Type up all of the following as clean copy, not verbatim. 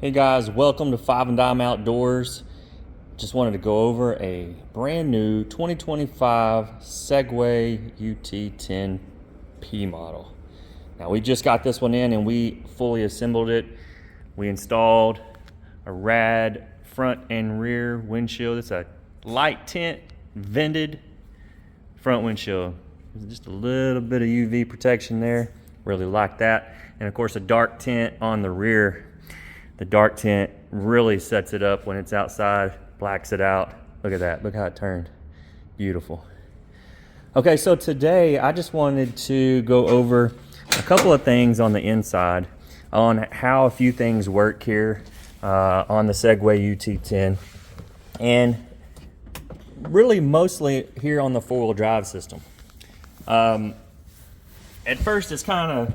Hey guys, welcome to Five and Dime Outdoors. Just wanted to go over a brand new 2025 Segway UT-10P model. Now we just got this one in and we fully assembled it. We installed a rad front and rear windshield. It's a light tint vented front windshield. Just a little bit of UV protection there. Really like that. And of course a dark tint on the rear. The dark tint really sets it up when it's outside, blacks it out. Look at that, look how it turned. Beautiful. Okay, so today I just wanted to go over a couple of things on the inside on how a few things work here on the Segway UT-10, and really mostly here on the four-wheel drive system. At first it's kind of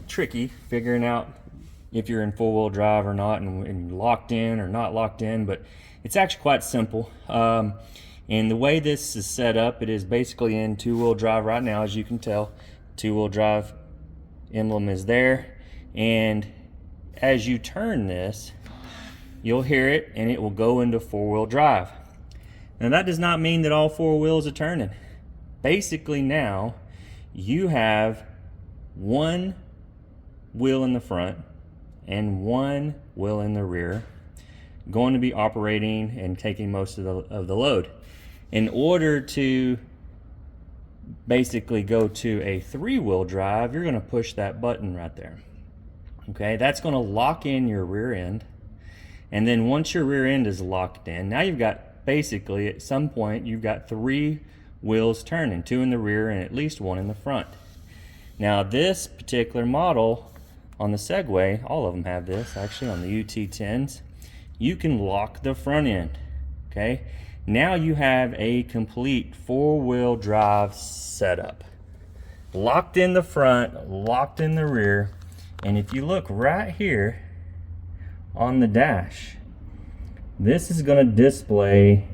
tricky figuring out if you're in four-wheel drive or not, and locked in or not locked in, but it's actually quite simple. And the way this is set up, it is basically in two-wheel drive right now, as you can tell. Two-wheel drive emblem is there, and as you turn this, you'll hear it and it will go into four-wheel drive. Now that does not mean that all four wheels are turning. Basically now you have one wheel in the front and one wheel in the rear going to be operating and taking most of the load. In order to basically go to a three-wheel drive, you're going to push that button right there. Okay, that's going to lock in your rear end, and then once your rear end is locked in, now you've got basically at some point you've got three wheels turning, two in the rear and at least one in the front. Now this particular model on the Segway, all of them have this actually on the UT-10s, you can lock the front end. Okay, now you have a complete four-wheel drive setup, locked in the front, locked in the rear. And if you look right here on the dash, this is going to display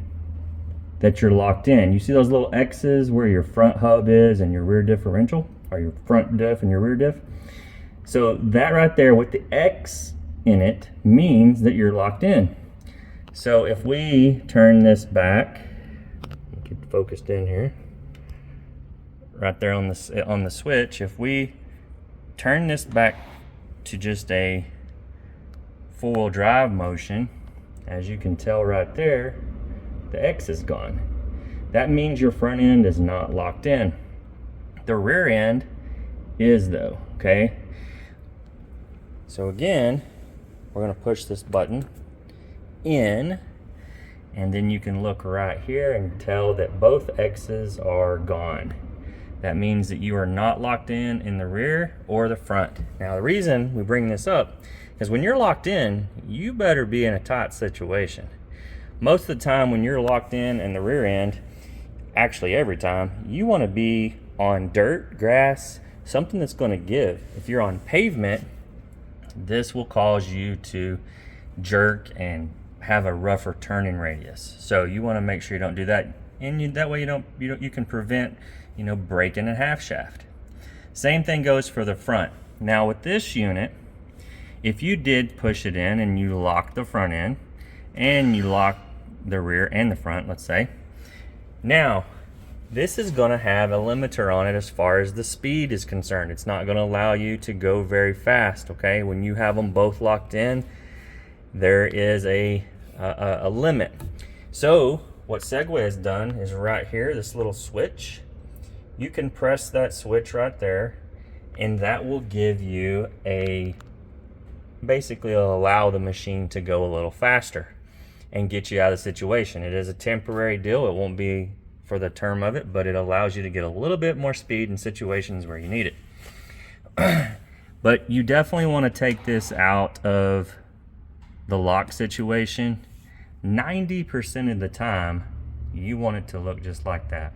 that you're locked in. You see those little X's where your front hub is and your rear differential, or your front diff and your rear diff? So that right there with the X in it means that you're locked in. So if we turn this back, get focused in here, right there on the switch, if we turn this back to just a four-wheel drive motion, as you can tell right there, the X is gone. That means your front end is not locked in. The rear end is though, okay? So again, we're going to push this button in, and then you can look right here and tell that both X's are gone. That means that you are not locked in the rear or the front. Now the reason we bring this up is when you're locked in, you better be in a tight situation. Most of the time when you're locked in the rear end, actually every time, you want to be on dirt, grass, something that's going to give. If you're on pavement, this will cause you to jerk and have a rougher turning radius. So you want to make sure you don't do that, and that way you can prevent, breaking a half shaft. Same thing goes for the front. Now with this unit, if you did push it in and you lock the front end and you lock the rear and the front, let's say, now this is going to have a limiter on it as far as the speed is concerned. It's not going to allow you to go very fast. Okay, when you have them both locked in, there is a limit. So what Segway has done is right here, this little switch, you can press that switch right there, and that will give you basically allow the machine to go a little faster and get you out of the situation. It is a temporary deal. It won't be for the term of it, but it allows you to get a little bit more speed in situations where you need it. But you definitely want to take this out of the lock situation. 90% of the time, you want it to look just like that.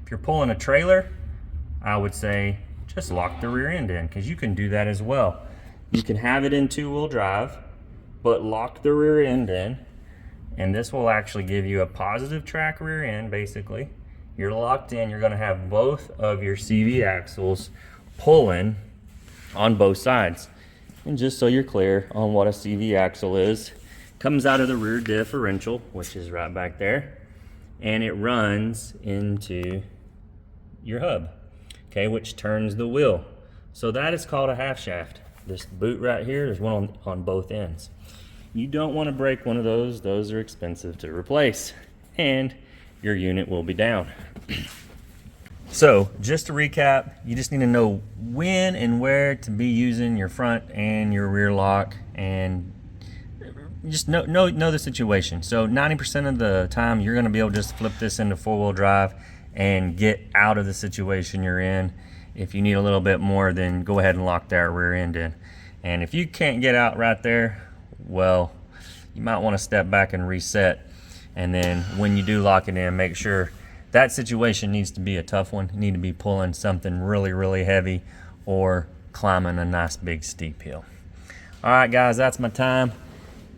If you're pulling a trailer, I would say just lock the rear end in, because you can do that as well. You can have it in two-wheel drive, but lock the rear end in, and this will actually give you a positive track rear end. Basically, you're locked in. You're going to have both of your CV axles pulling on both sides. And just so you're clear on what a CV axle is, comes out of the rear differential, which is right back there, and it runs into your hub, okay, which turns the wheel. So that is called a half shaft. This boot right here, there's one on both ends. You don't want to break one of those. Those are expensive to replace, and your unit will be down. So just to recap, you just need to know when and where to be using your front and your rear lock, and just know the situation. So 90% of the time you're going to be able to just flip this into four-wheel drive and get out of the situation you're in. If you need a little bit more, then go ahead and lock that rear end in. And if you can't get out right there, well, you might want to step back and reset. And then when you do lock it in, make sure that situation needs to be a tough one. You need to be pulling something really, really heavy or climbing a nice big steep hill. All right, guys, that's my time.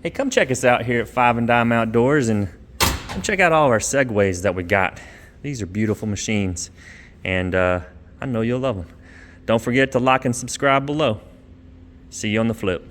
Hey, come check us out here at 5 & Dime Outdoors, and come check out all of our Segways that we got. These are beautiful machines, and I know you'll love them. Don't forget to like and subscribe below. See you on the flip.